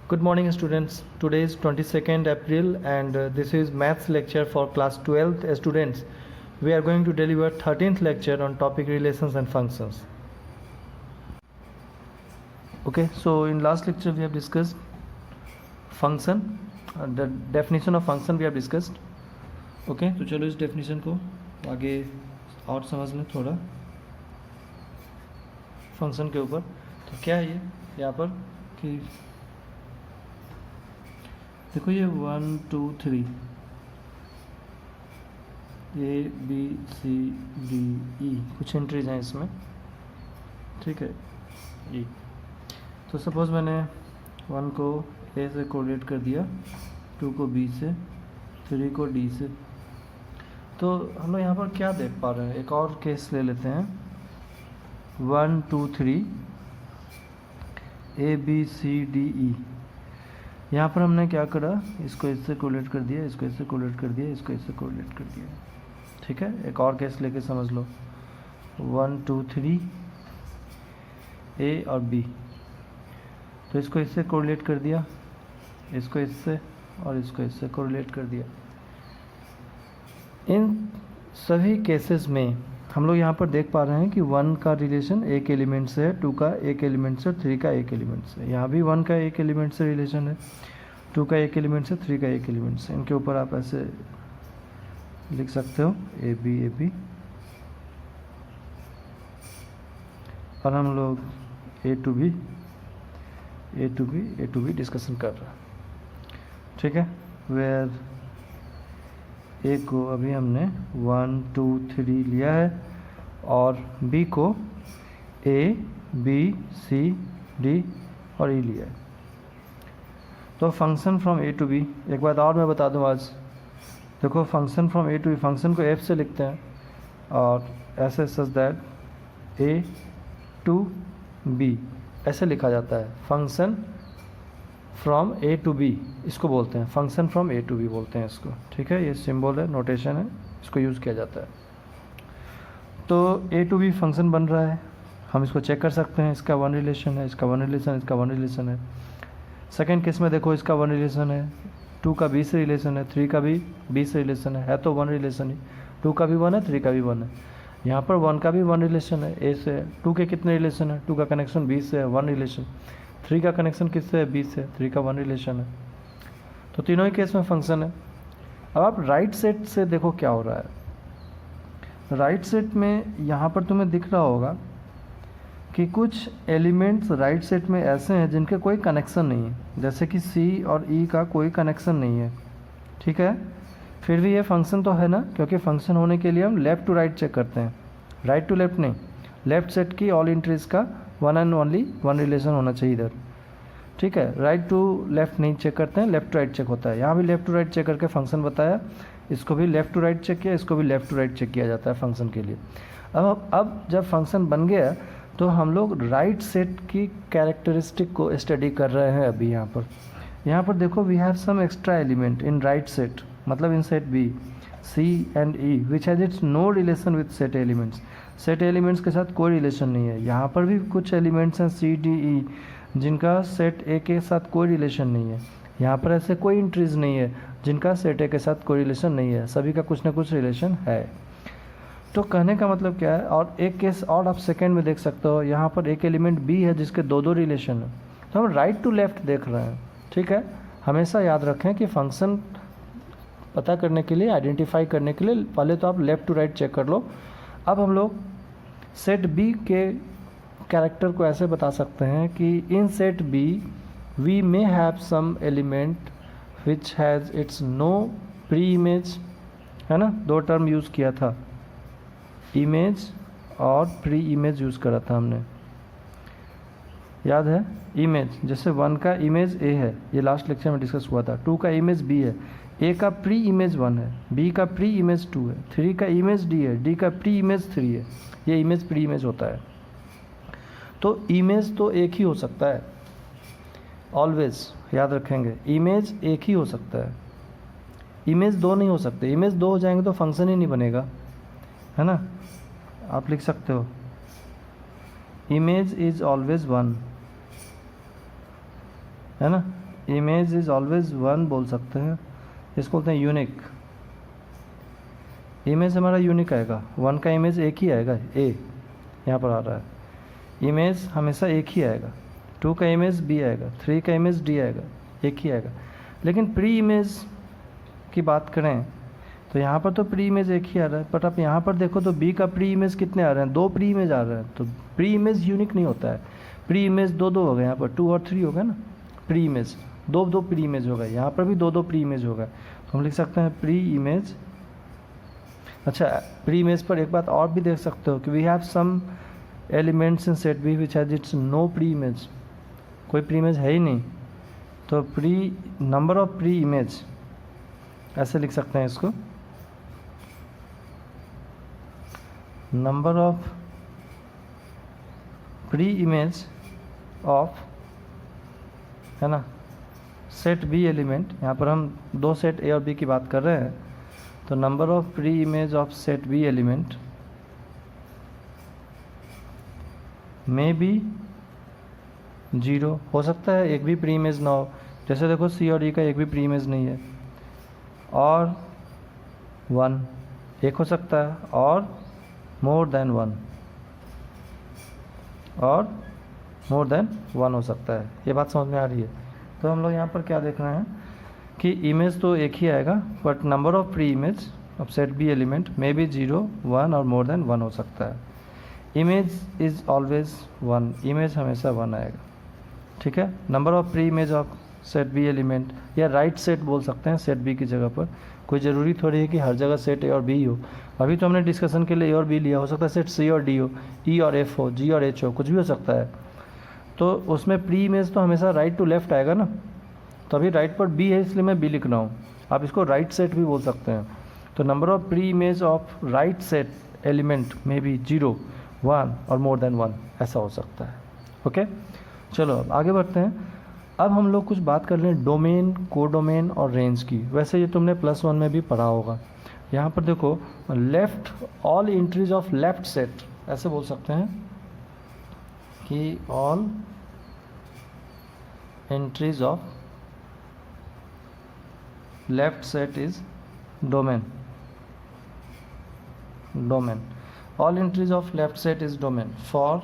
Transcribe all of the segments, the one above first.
Good morning students. Today is 22nd April and this is maths lecture for class 12th students. We are going to deliver 13th lecture on topic relations and functions. Okay, so in last lecture we have discussed function, the definition of function we have discussed. Okay, तो चलो इस definition को आगे और समझ लें थोड़ा function के ऊपर. तो क्या है ये यहाँ पर कि देखो ये 1 2 3 A B C D E कुछ एंट्रीज हैं इसमें, ठीक है. E तो सपोज मैंने 1 को A से कोरिलेट कर दिया, 2 को B से, 3 को D से. तो हम लोग यहाँ पर क्या देख पा रहे हैं, एक और केस ले लेते हैं. 1 2 3 A B C D E. यहाँ पर हमने क्या करा, इसको इससे कोरिलेट कर दिया, इसको इससे कोरिलेट कर दिया, इसको इससे कोरिलेट कर दिया, ठीक है. एक और केस लेके समझ लो. 1 2 3 A और B. तो इसको इससे कोरिलेट कर दिया, इसको इससे और इसको इससे कोरिलेट कर दिया. इन सभी केसेस में हम लोग यहाँ पर देख पा रहे हैं कि 1 का रिलेशन एक एलिमेंट से है, 2 का एक एलिमेंट से, 3 का एक एलिमेंट से. यहाँ भी 1 का एक एलिमेंट से रिलेशन है, 2 का एक एलिमेंट से, 3 का एक एलिमेंट से. इनके ऊपर आप ऐसे लिख सकते हो ए बी. और हम लोग ए टू बी डिस्कशन कर रहे हैं, ठीक है. वेयर ए को अभी हमने 1 2 3 लिया है और बी को A B C D और E लिया है. तो function from A to B, एक बात और मैं बता दूं आज, देखो function from A to B, function को F से लिखते हैं और ऐसे such that A to B ऐसे लिखा जाता है. Function from A to B इसको बोलते हैं, function from A to B बोलते हैं इसको, ठीक है. ये सिंबल है, नोटेशन है, इसको यूज़ किया जाता है. तो ए टू बी फंक्शन बन रहा है, हम इसको चेक कर सकते हैं. इसका 1 रिलेशन है, इसका 1 रिलेशन, इसका 1 रिलेशन है. सेकेंड केस में देखो इसका 1 रिलेशन है, 2 का B से रिलेशन है, 3 का भी B से रिलेशन है तो 1 रिलेशन ही. 2 का भी 1 है, 3 का भी 1 है. यहाँ पर 1 का भी 1 रिलेशन है, A से. 2 के कितने रिलेशन है, 2 का कनेक्शन B से है, 1 रिलेशन. 3 का कनेक्शन किससे है, B से, 3 का 1 रिलेशन है. तो तीनों ही केस में फंक्शन है. अब आप राइट सेट से देखो क्या हो रहा है. राइट सेट में यहाँ पर तुम्हें दिख रहा होगा कि कुछ एलिमेंट्स राइट सेट में ऐसे हैं जिनके कोई कनेक्शन नहीं है, जैसे कि C और E का कोई कनेक्शन नहीं है, ठीक है. फिर भी ये फंक्शन तो है ना, क्योंकि फंक्शन होने के लिए हम लेफ़्ट टू राइट चेक करते हैं, राइट टू लेफ़्ट नहीं. लेफ़्ट सेट की ऑल एंट्रीज का 1 एंड ओनली 1 रिलेशन होना चाहिए इधर, ठीक है. राइट टू लेफ़्ट नहीं चेक करते हैं, लेफ़्ट टू राइट चेक होता है. यहाँ भी लेफ़्ट टू राइट चेक करके फंक्शन बताया, इसको भी लेफ़्ट टू राइट चेक किया, इसको भी लेफ़्ट टू राइट चेक किया जाता है फंक्शन के लिए. अब जब फंक्शन बन गया तो हम लोग राइट सेट की कैरेक्टरिस्टिक को स्टडी कर रहे हैं अभी. यहाँ पर देखो we have some extra element in right set, मतलब in set B, C and E which has its no relation with set elements. Set elements के साथ कोई रिलेशन नहीं है. यहाँ पर भी कुछ एलिमेंट्स हैं C D E जिनका सेट A के साथ कोई रिलेशन नहीं है. यहाँ पर ऐसे कोई एंट्रीज नहीं है जिनका सेट A के साथ कोई रिलेशन नहीं है, सभी का कुछ ना कुछ रिलेशन है. तो कहने का मतलब क्या है. और एक केस और आप सेकेंड में देख सकते हो, यहाँ पर एक एलिमेंट B है जिसके दो रिलेशन है. तो हम राइट टू लेफ़्ट देख रहे हैं, ठीक है. हमेशा याद रखें कि फंक्शन पता करने के लिए, आइडेंटिफाई करने के लिए पहले तो आप लेफ़्ट टू राइट चेक कर लो. अब हम लोग सेट B के कैरेक्टर को ऐसे बता सकते हैं कि in set B we may have some element which has its no preimage, है ना. 2 टर्म यूज़ किया था, इमेज और प्री इमेज यूज़ करा था हमने, याद है. इमेज जैसे 1 का इमेज A है, ये लास्ट लेक्चर में डिस्कस हुआ था. 2 का इमेज B है, A का प्री इमेज 1 है, B का प्री इमेज 2 है, 3 का इमेज D है, D का प्री इमेज 3 है. ये इमेज प्री इमेज होता है. तो इमेज तो एक ही हो सकता है, ऑलवेज याद रखेंगे. इमेज एक ही हो सकता है, इमेज 2 नहीं हो सकते. इमेज 2 हो जाएंगे तो फंक्शन ही नहीं बनेगा, है ना. आप लिख सकते हो इमेज इज ऑलवेज 1, है ना. इमेज इज़ ऑलवेज वन बोल सकते हैं, इसको बोलते हैं यूनिक। इमेज हमारा यूनिक आएगा, वन का इमेज एक ही आएगा, ए यहाँ पर आ रहा है, इमेज हमेशा एक ही आएगा, टू का इमेज बी आएगा, थ्री का इमेज डी आएगा, एक ही आएगा। लेकिन प्री इमेज की बात करें तो यहाँ पर तो प्री इमेज एक ही आ रहा है, बट आप यहाँ पर देखो तो बी का प्री इमेज कितने आ रहे हैं, दो प्री इमेज आ रहे हैं, तो प्री इमेज यूनिक नहीं होता है। प्री इमेज दो दो हो गए, यहाँ पर 2 और 3 हो गए ना, प्री इमेज दो दो प्री इमेज हो गए, यहाँ पर भी दो दो प्री इमेज हो गए, तो हम लिख सकते हैं प्री इमेज। अच्छा, प्री इमेज पर एक बात और भी देख सकते हो कि we have some elements in set B which has its no preimage, कोई प्री इमेज है ही नहीं, तो pre number of preimage ऐसे लिख सकते हैं इसको, number of preimage of, है ना, सेट बी एलिमेंट। यहाँ पर हम दो सेट ए और बी की बात कर रहे हैं, तो number of preimage of set B element may be 0 हो सकता है, एक भी प्री इमेज ना हो, जैसे देखो सी और ई का एक भी प्री इमेज नहीं है, और 1 एक हो सकता है, और मोर देन 1, और मोर देन 1 हो सकता है। ये बात समझ में आ रही है? तो हम लोग यहाँ पर क्या देख रहे हैं कि इमेज तो एक ही आएगा, but number of preimage of set B element may be 0, 1 और मोर देन 1 हो सकता है। इमेज इज़ ऑलवेज 1, इमेज हमेशा 1 आएगा, ठीक है। Number of preimage of set B element, या राइट सेट बोल सकते हैं सेट बी की जगह पर, कोई ज़रूरी थोड़ी है कि हर जगह सेट ए और बी हो। अभी तो हमने डिस्कशन के लिए ए और बी लिया, हो सकता है सेट सी और डी हो, ई और एफ हो, जी और एच हो, कुछ भी हो सकता है। तो उसमें प्री इमेज तो हमेशा राइट टू लेफ्ट आएगा ना, तो अभी राइट पर बी है इसलिए मैं बी लिख रहा हूँ, आप इसको राइट सेट भी बोल सकते हैं। तो number of preimage of right set element में भी 0, 1 और मोर देन 1 ऐसा हो सकता है। ओके, चलो अब आगे बढ़ते हैं। अब हम लोग कुछ बात कर लें डोमेन, कोडोमेन और रेंज की। वैसे ये तुमने +1 में भी पढ़ा होगा। यहाँ पर देखो, left all entries of left set, ऐसे बोल सकते हैं कि all entries of left set is domain, domain, all entries of left set is domain for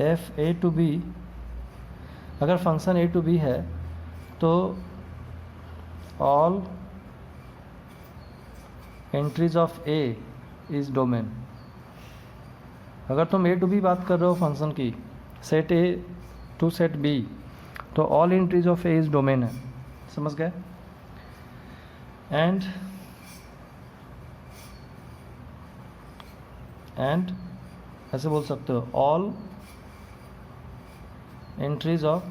F A to B. अगर फंक्शन ए टू बी है तो all entries of A is domain. अगर तुम ए टू बी बात कर रहे हो function की, set A to set B, तो all entries of A is domain है, समझ गए। एंड ऐसे बोल सकते हो all entries of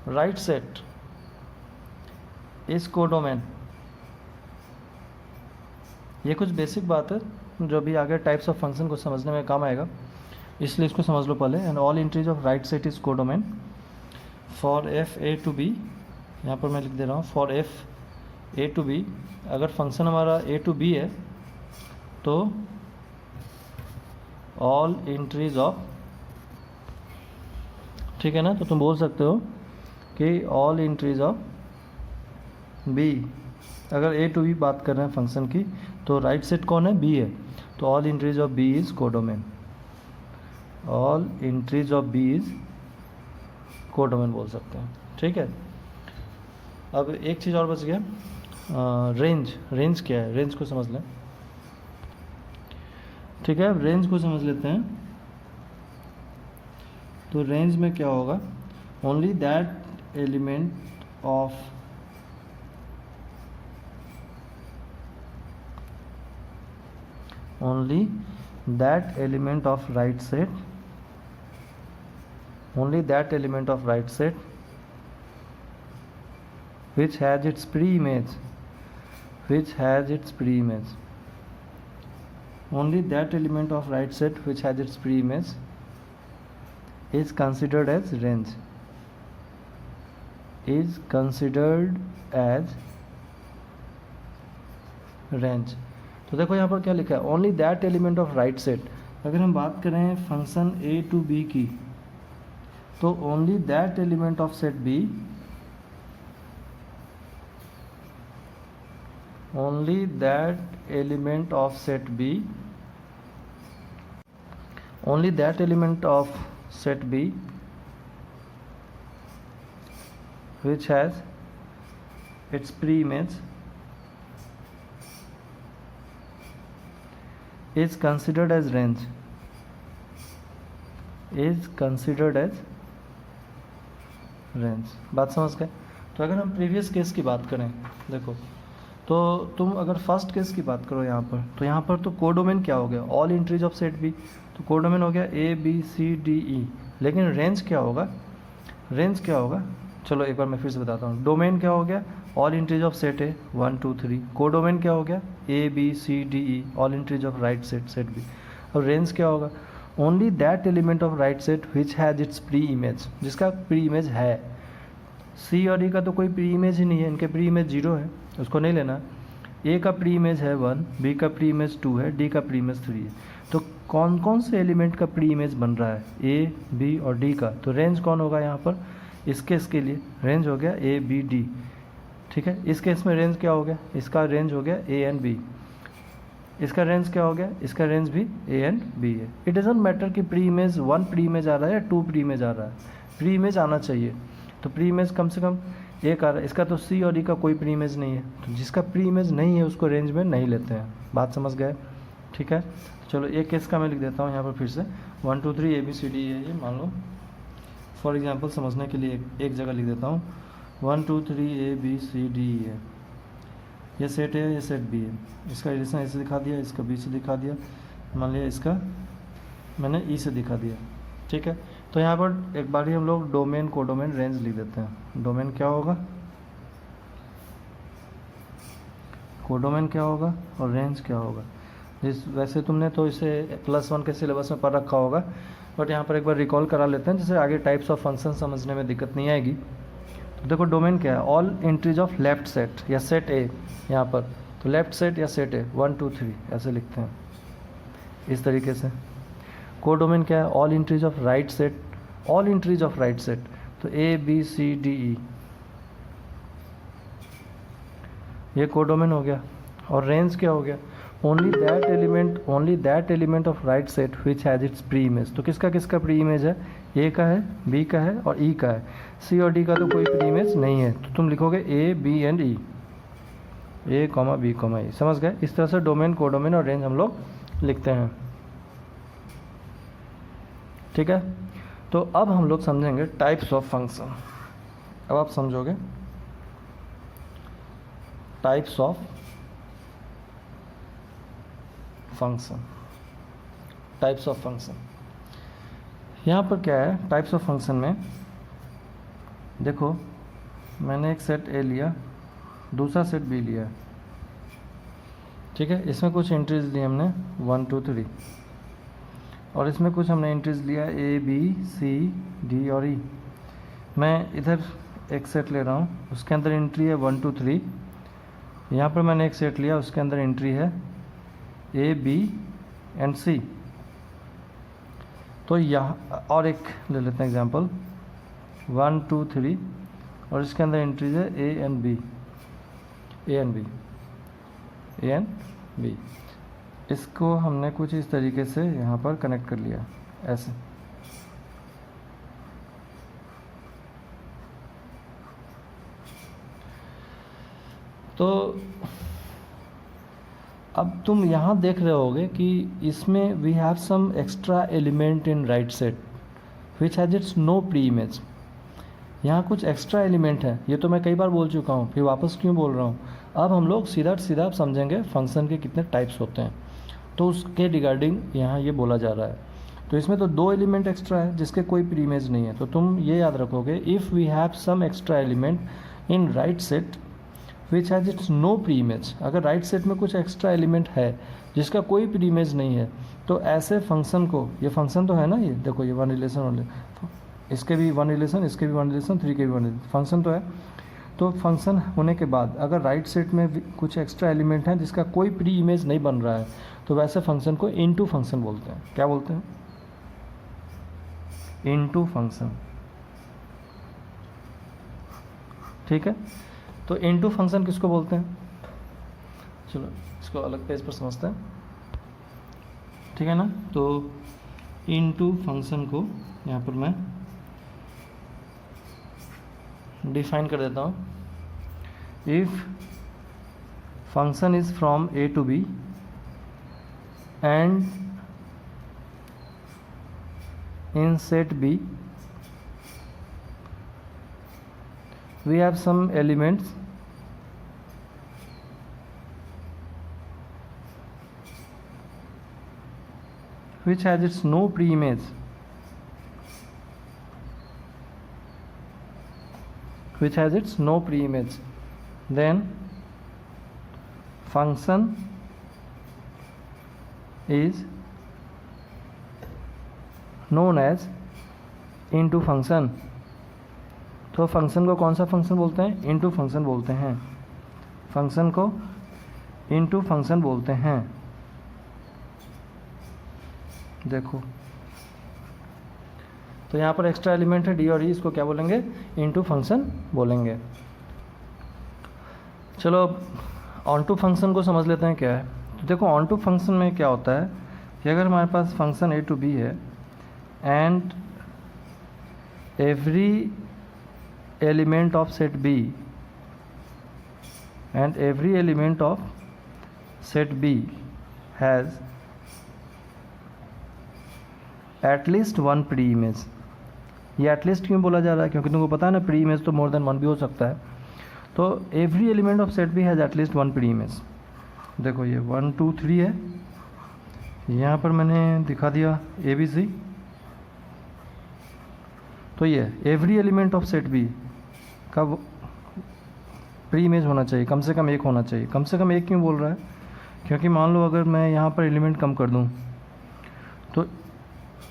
right set is codomain. ये कुछ बेसिक बात है जो भी आगे टाइप्स ऑफ फंक्शन को समझने में काम आएगा, इसलिए इसको समझ लो पहले। And all entries of right set is codomain for F A to B, यहाँ पर मैं लिख दे रहा हूँ for F A to B. अगर फंक्शन हमारा ए टू बी है तो ऑल एंट्रीज ऑफ, ठीक है ना, तो तुम बोल सकते हो कि ऑल एंट्रीज ऑफ बी, अगर ए टू बी बात कर रहे हैं फंक्शन की, तो राइट सेट कौन है, बी है, तो all entries of B is codomain, all entries of B is codomain बोल सकते हैं, ठीक है। अब एक चीज़ और बच गया, रेंज। रेंज क्या है, रेंज को समझ लें, ठीक है। अब रेंज को समझ लेते हैं। तो रेंज में क्या होगा, only that element of only that element of right set, only that element of right set which has its pre-image, which has its pre-image, only that element of right set which has its pre-image is considered as range, is considered as range। तो देखो यहाँ पर क्या लिखा है, only that element of right set. अगर हम बात करें फंक्शन ए टू बी की, तो only that element of set B, only that element of set B, only that element of set B which has its pre-image is considered as range, is considered as range। बात समझ गए। तो अगर हम previous case की बात करें, देखो तो तुम अगर फर्स्ट केस की बात करो यहाँ पर, तो यहाँ पर तो कोडोमेन क्या हो गया, all entries of set B, तो कोडोमेन हो गया ए बी सी डी ई। लेकिन रेंज क्या होगा, रेंज क्या होगा, चलो एक बार मैं फिर से बताता हूँ। डोमेन क्या हो गया, all entries of set A 1 2 3। Codomain क्या हो गया, A B C D E, all entries of right set set B. और रेंज क्या होगा, only that element of right set which has its preimage, जिसका प्री इमेज है। C और ई का तो कोई प्री इमेज ही नहीं है, इनके प्री इमेज 0 है, उसको नहीं लेना। ए का प्री इमेज है 1, बी का प्री इमेज 2 है, डी का प्री इमेज 3 है। तो कौन कौन से एलिमेंट का प्री इमेज बन रहा है, ए बी और डी का। तो रेंज कौन होगा यहाँ पर, इस केस के लिए रेंज हो गया ए बी डी, ठीक है। इस केस में रेंज क्या हो गया, इसका रेंज हो गया ए एंड बी। इसका रेंज क्या हो गया, इसका रेंज भी ए एंड बी है। इट डजंट मैटर कि प्री इमेज 1 प्री इमेज आ रहा है या 2 प्री इमेज आ रहा है, प्री इमेज आना चाहिए। तो प्री इमेज कम से कम एक आ रहा है, इसका तो सी और डी का कोई प्री इमेज नहीं है, तो जिसका प्री इमेज नहीं है उसको रेंज में नहीं लेते हैं। बात समझ गए, ठीक है। चलो एक केस का मैं लिख देता हूँ यहाँ पर फिर से, 1 2 3 ए बी सी डी है ये, मान लो फॉर एग्जांपल समझने के लिए एक जगह लिख देता हूँ 1 2 3 ए बी सी डी है, ये सेट है, ये सेट बी है। इसका रिलेशन ए से दिखा दिया, इसका बी से दिखा दिया, मान लिया इसका मैंने ई से दिखा दिया, ठीक है। तो यहाँ पर एक बार ही हम लोग डोमेन कोडोमेन रेंज लिख देते हैं। डोमेन क्या होगा, कोडोमेन क्या होगा और रेंज क्या होगा। जिस वैसे तुमने तो इसे +1 के सिलेबस में पढ़ रखा होगा, बट यहाँ पर एक बार रिकॉल करा लेते हैं, जिससे आगे टाइप्स ऑफ फंक्शन समझने में दिक्कत नहीं आएगी। तो देखो डोमेन क्या है, all entries of left set या सेट ए, यहाँ पर तो लेफ्ट सेट या सेट ए 1 2 3 ऐसे लिखते हैं इस तरीके से। कोडोमेन क्या है, all entries of right set, all entries of right set, तो ए बी सी डी ई, ये कोडोमेन हो गया। और रेंज क्या हो गया, only that element of right set which has its pre image. तो किसका किसका प्री इमेज है, ए का है, बी का है और ई का है। सी और डी का तो कोई प्री इमेज नहीं है, तो तुम लिखोगे A B and E, A comma B comma E. समझ गए। इस तरह से डोमेन कोडोमेन और रेंज हम लोग लिखते हैं, ठीक है। तो अब हम लोग समझेंगे टाइप्स ऑफ फंक्शन। अब आप समझोगे types of function. Types of function यहाँ पर क्या है, टाइप्स ऑफ फंक्शन में देखो मैंने एक सेट ए लिया, दूसरा सेट बी लिया, ठीक है। इसमें कुछ एंट्रीज ली हमने 1 2 3, और इसमें कुछ हमने एंट्रीज लिया ए बी सी डी और ई। मैं इधर एक सेट ले रहा हूँ, उसके अंदर एंट्री है 1 2 3। यहाँ पर मैंने एक सेट लिया, उसके अंदर एंट्री है ए बी एंड सी। तो यहाँ और एक ले लेते हैं एग्जांपल 1 2 3, और इसके अंदर एंट्रीज है A and B, A and B, A and B. इसको हमने कुछ इस तरीके से यहाँ पर कनेक्ट कर लिया ऐसे। तो अब तुम यहाँ देख रहे होगे कि इसमें we have some extra element in right set which has its no preimage. यहाँ कुछ एक्स्ट्रा एलिमेंट है, ये तो मैं कई बार बोल चुका हूँ, फिर वापस क्यों बोल रहा हूँ। अब हम लोग सीधा सीधा समझेंगे फंक्शन के कितने टाइप्स होते हैं, तो उसके रिगार्डिंग यहाँ ये बोला जा रहा है। तो इसमें तो 2 एलिमेंट एक्स्ट्रा है जिसके कोई प्री इमेज नहीं है, तो तुम ये याद रखोगे if we have some extra element in right set which has its no preimage. अगर राइट सेट में कुछ एक्स्ट्रा एलिमेंट है जिसका कोई प्री इमेज नहीं है, तो ऐसे फंक्शन को, ये फंक्शन तो है ना, ये देखो ये 1 रिलेशन वाले, इसके भी 1 रिलेशन, इसके भी 1 रिलेशन, 3 के भी 1 रिलेशन, फंक्शन तो है। तो फंक्शन होने के बाद अगर राइट सेट में कुछ एक्स्ट्रा एलिमेंट है जिसका कोई प्री इमेज नहीं बन रहा है, तो वैसे फंक्शन को इनटू फंक्शन बोलते हैं। क्या बोलते हैं, इनटू फंक्शन। ठीक है। तो इनटू फंक्शन किसको बोलते हैं, चलो इसको अलग पेज पर समझते हैं, ठीक है ना। तो इनटू फंक्शन को यहाँ पर मैं डिफाइन कर देता हूँ। If function is from A to B and in set B we have some elements which has its no pre-image, which has its no pre-image, then function is known as into function. तो function को कौन सा function बोलते हैं, into function बोलते हैं, function को into function बोलते हैं। देखो तो यहाँ पर एक्स्ट्रा एलिमेंट है डी और ई, इसको क्या बोलेंगे, इनटू फंक्शन बोलेंगे। चलो अब ऑन टू फंक्शन को समझ लेते हैं क्या है। तो देखो ऑन टू फंक्शन में क्या होता है कि अगर हमारे पास फंक्शन ए टू बी है and every element of set B and every element of set B has at least one pre-image। ये at least क्यों बोला जा रहा है, क्योंकि तुमको पता है ना pre-image तो more than one भी हो सकता है। तो every element of set B has at least one pre-image। देखो ये 1 2 3 है, यहाँ पर मैंने दिखा दिया ABC। तो ये every element of set B का प्री इमेज होना चाहिए, कम से कम एक होना चाहिए। कम से कम एक क्यों बोल रहा है, क्योंकि मान लो अगर मैं यहाँ पर एलिमेंट कम कर दूँ तो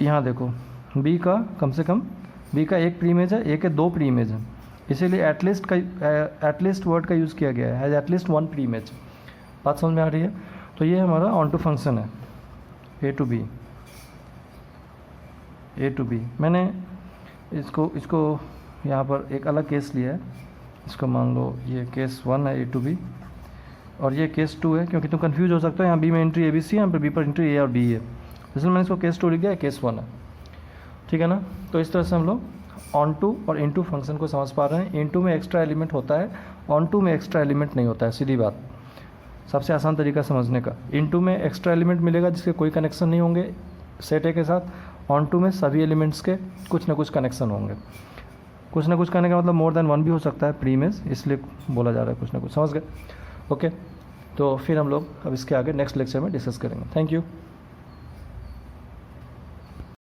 यहाँ देखो बी का कम से कम बी का एक प्री इमेज है, ए के दो प्री इमेज है, इसीलिए एटलीस्ट वर्ड का यूज़ किया गया है, has at least one pre image. बात समझ में आ रही है। तो ये हमारा ऑन टू फंक्शन है ए टू बी। मैंने इसको यहाँ पर एक अलग केस लिया है, इसको मान लो ये केस 1 है ए टू बी और ये केस 2 है, क्योंकि तुम कंफ्यूज हो सकते हो, यहाँ बी में एंट्री ए बी सी है, यहाँ पर बी पर एंट्री ए और बी है, इसलिए मैंने इसको केस 2 लिख दिया, केस 1 है, ठीक है ना। तो इस तरह से हम लोग ऑन टू और इन टू फंक्शन को समझ पा रहे हैं। इन टू में एक्स्ट्रा एलिमेंट होता है, ऑन टू में एक्स्ट्रा एलिमेंट नहीं होता है, सीधी बात, सबसे आसान तरीका समझने का। इन टू में एक्स्ट्रा एलिमेंट मिलेगा जिसके कोई कनेक्शन नहीं होंगे सेट ए के साथ, ऑन टू में सभी एलिमेंट्स के कुछ ना कुछ कनेक्शन होंगे। कुछ ना कुछ कहने का मतलब मोर देन वन भी हो सकता है प्री इमेज, इसलिए बोला जा रहा है कुछ ना कुछ, समझ गए। ओके, तो फिर हम लोग अब इसके आगे नेक्स्ट लेक्चर में डिस्कस करेंगे। Thank you.